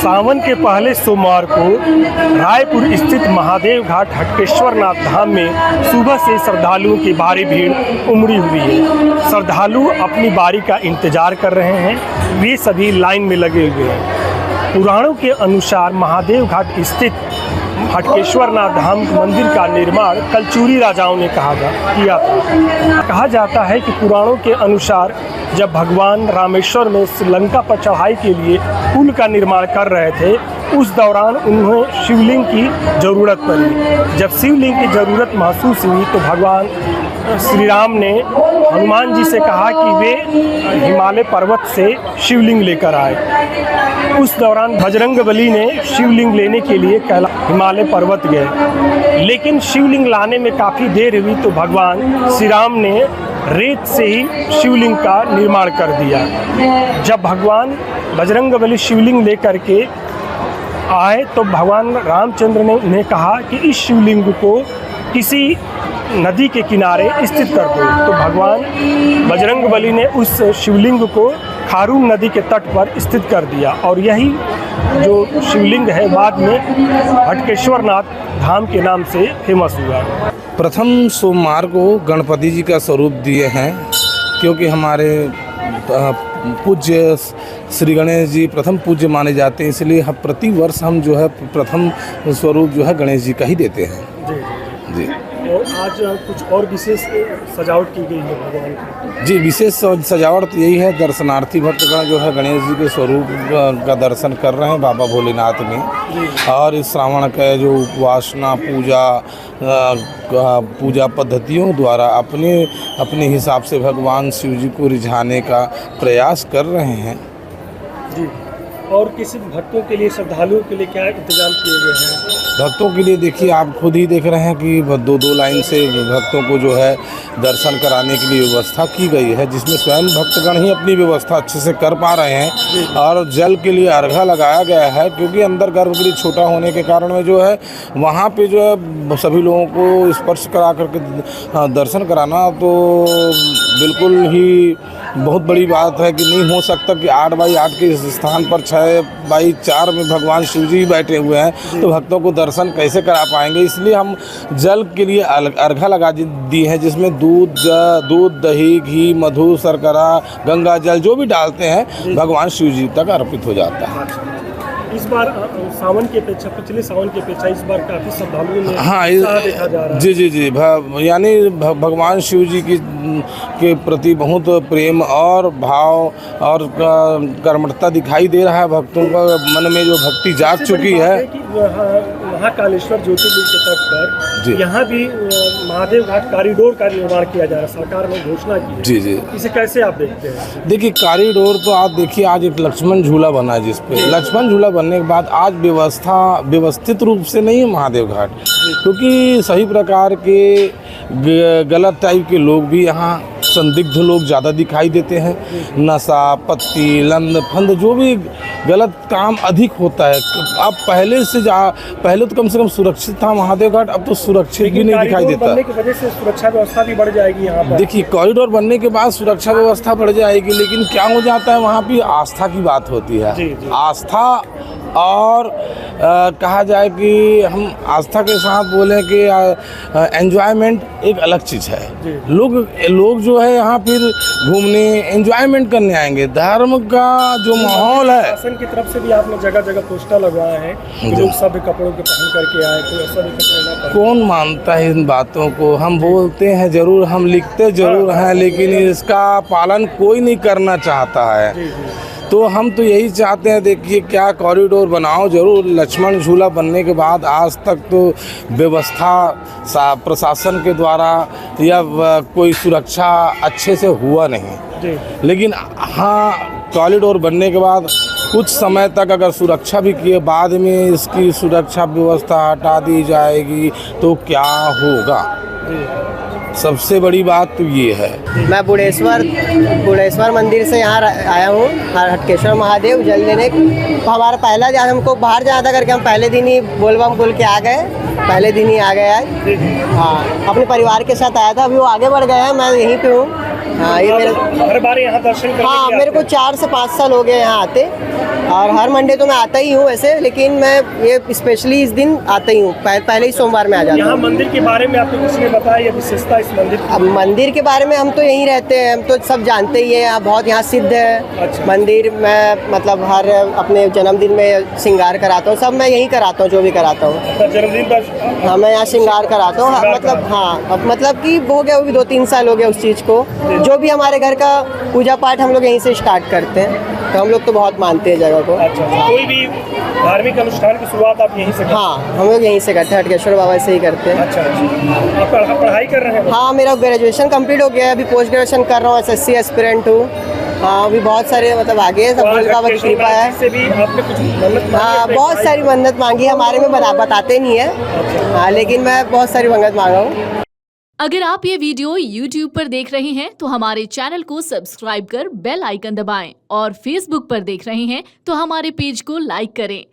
सावन के पहले सोमवार को रायपुर स्थित महादेव घाट हटकेश्वर नाथ धाम में सुबह से श्रद्धालुओं की भारी भीड़ उमड़ी हुई है। श्रद्धालु अपनी बारी का इंतजार कर रहे हैं। वे सभी लाइन में लगे हुए हैं। पुराणों के अनुसार महादेव घाट स्थित हटकेश्वर नाथ धाम मंदिर का निर्माण कलचुरी राजाओं ने किया था। कहा जाता है कि पुराणों के अनुसार जब भगवान रामेश्वर में श्रीलंका पर चढ़ाई के लिए पुल का निर्माण कर रहे थे, उस दौरान उन्हें शिवलिंग की ज़रूरत पड़ी। जब शिवलिंग की ज़रूरत महसूस हुई तो भगवान श्री राम ने हनुमान जी से कहा कि वे हिमालय पर्वत से शिवलिंग लेकर आए। उस दौरान बजरंगबली ने शिवलिंग लेने के लिए हिमालय पर्वत गए, लेकिन शिवलिंग लाने में काफ़ी देर हुई तो भगवान श्री राम ने रेत से ही शिवलिंग का निर्माण कर दिया। जब भगवान बजरंगबली शिवलिंग लेकर के आए तो भगवान रामचंद्र ने उन्हें कहा कि इस शिवलिंग को किसी नदी के किनारे स्थित कर दो। तो भगवान बजरंगबली ने उस शिवलिंग को खारून नदी के तट पर स्थित कर दिया और यही जो शिवलिंग है बाद में हटकेश्वर नाथ धाम के नाम से फेमस हुआ। प्रथम सोमवार को गणपति जी का स्वरूप दिए हैं, क्योंकि हमारे पूज्य श्री गणेश जी प्रथम पूज्य माने जाते हैं, इसलिए हम प्रति वर्ष हम जो है प्रथम स्वरूप जो है गणेश जी का ही देते हैं। जी। और आज कुछ और विशेष सजावट की गई है भगवान की? जी, विशेष सजावट यही है, दर्शनार्थी भक्तगण जो है गणेश जी के स्वरूप का दर्शन कर रहे हैं बाबा भोलेनाथ में। और इस श्रावण का जो उपासना पूजा पद्धतियों द्वारा अपने हिसाब से भगवान शिव जी को रिझाने का प्रयास कर रहे हैं। जी। और किसी भक्तों के लिए, श्रद्धालुओं के लिए क्या इंतजाम किए गए हैं? भक्तों के लिए देखिए, आप खुद ही देख रहे हैं कि दो लाइन से भक्तों को जो है दर्शन कराने के लिए व्यवस्था की गई है, जिसमें स्वयं भक्तगण ही अपनी व्यवस्था अच्छे से कर पा रहे हैं। और जल के लिए अर्घा लगाया गया है, क्योंकि अंदर गर्भगृह छोटा होने के कारण में जो है वहाँ पे जो है सभी लोगों को स्पर्श करा करके दर्शन कराना तो बिल्कुल ही बहुत बड़ी बात है कि नहीं हो सकता कि 8x8 के इस स्थान पर 6x4 में भगवान शिव जी बैठे हुए हैं, तो भक्तों को दर्शन कैसे करा पाएंगे। इसलिए हम जल के लिए अर्घा लगा दी है, जिसमें दूध, दही, घी, मधु, शर्करा, गंगा जल जो भी डालते हैं भगवान शिव जी तक अर्पित हो जाता है। इस बार सावन की अपेक्षा, पिछले सावन की अपेक्षा इस बार काफ़ी श्रद्धालुओं में देखा जा रहा है। जी, यानी भगवान शिव जी के प्रति बहुत प्रेम और भाव और कर्मठता दिखाई दे रहा है। भक्तों का मन में जो भक्ति जाग चुकी है। महाकालेश्वर ज्योतिर्लिंग के तट पर यहाँ भी महादेव घाट कॉरिडोर का निर्माण किया जा रहा है, सरकार ने घोषणा की है। जी। इसे कैसे आप देखते हैं? देखिए, कॉरिडोर तो आप देखिए, आज एक लक्ष्मण झूला बना है, जिसपे लक्ष्मण झूला बनने के बाद आज व्यवस्था व्यवस्थित रूप से नहीं है महादेव घाट, क्योंकि सही प्रकार के गलत टाइप के लोग भी यहाँ संदिग्ध लोग ज़्यादा दिखाई देते हैं। नशा पत्ती लंद फंद जो भी गलत काम अधिक होता है। अब पहले तो कम से कम सुरक्षित था महादेव घाट, अब तो सुरक्षित भी नहीं दिखाई देता। बनने की वजह से सुरक्षा व्यवस्था भी बढ़ जाएगी यहाँ पर। देखिए, कॉरिडोर बनने के बाद सुरक्षा व्यवस्था बढ़ जाएगी, लेकिन क्या हो जाता है वहाँ भी आस्था की बात होती है। जी। आस्था और कहा जाए कि हम आस्था के साथ बोलें कि एंजॉयमेंट एक अलग चीज़ है। लोग जो है यहाँ फिर घूमने एंजॉयमेंट करने आएंगे। धर्म का जो माहौल है, शासन की तरफ से भी आपने जगह जगह पोस्टर लगवाए हैं कि लोग सभ्य कपड़ों के पहन करके आए, तो ऐसा भी कपड़े ना। कौन मानता है इन बातों को? हम बोलते हैं जरूर, हम लिखते जरूर हैं, लेकिन इसका पालन कोई नहीं करना चाहता है। तो हम तो यही चाहते हैं, देखिए क्या कॉरिडोर बनाओ जरूर। लक्ष्मण झूला बनने के बाद आज तक तो व्यवस्था प्रशासन के द्वारा या कोई सुरक्षा अच्छे से हुआ नहीं। लेकिन हाँ, कॉरिडोर बनने के बाद कुछ समय तक अगर सुरक्षा भी किए, बाद में इसकी सुरक्षा व्यवस्था हटा दी जाएगी तो क्या होगा? सबसे बड़ी बात तो ये है। मैं बुढ़ेश्वर मंदिर से यहाँ आया हूँ, हटकेश्वर महादेव जल लेने। हमारा पहला जब हमको बाहर जाना था करके, हम पहले दिन ही बोलबम बोल के आ गए, पहले दिन ही आ गए आज। हाँ, अपने परिवार के साथ आया था, अभी वो आगे बढ़ गए हैं, मैं यहीं पे हूँ। हाँ, ये मेरे हर बार यहाँ दर्शन करने हाँ, मेरे को 4 से 5 साल हो गए यहाँ आते। और हर मंडे तो मैं आता ही हूँ वैसे, लेकिन मैं ये स्पेशली इस दिन आता ही हूँ, पहले ही सोमवार में आ जाता यहाँ हूँ। मंदिर के बारे में आपको किसी ने बताया या विशेषता इस मंदिर की? अब मंदिर के बारे में हम तो यहीं रहते हैं, हम तो सब जानते ही हैं, यहाँ बहुत यहाँ सिद्ध है अच्छा। मंदिर। मैं मतलब हर अपने जन्मदिन में श्रृंगार कराता हूँ, सब मैं यहीं कराता हूँ, जो भी कराता हूँ। अपना जन्मदिन पर हाँ, मैं यहाँ श्रृंगार कराता हूँ। श्रृंगार मतलब कराते हाँ, अब मतलब कि हो गया, वो भी 2-3 साल हो गया उस चीज़ को। जो भी हमारे घर का पूजा पाठ हम लोग यहीं से स्टार्ट करते हैं, तो हम लोग तो बहुत मानते हैं जगह को। अच्छा, कोई भी धार्मिक अनुष्ठान की शुरुआत आप यहीं से करते हैं? हाँ, हम लोग यहीं से करते हैं, हटकेश्वर बाबा से ही करते हैं। अच्छा अच्छा, आप पढ़ाई कर रहे हैं? हाँ, मेरा ग्रेजुएशन कंप्लीट हो गया है, अभी पोस्ट ग्रेजुएशन कर रहा हूँ, SSC एस्पिरेंट हूँ। हाँ, अभी बहुत सारे मतलब आगे सब भोले बाबा की कृपा है। से भी आपने कुछ मन्नत मांगी हाँ, अपने बहुत भाई सारी मन्नत मांगी है, हमारे में बताते नहीं है। हाँ, लेकिन मैं बहुत सारी मन्नत मांगा हूँ। अगर आप ये वीडियो YouTube पर देख रहे हैं तो हमारे चैनल को सब्सक्राइब कर बेल आइकन दबाएं और Facebook पर देख रहे हैं तो हमारे पेज को लाइक करें।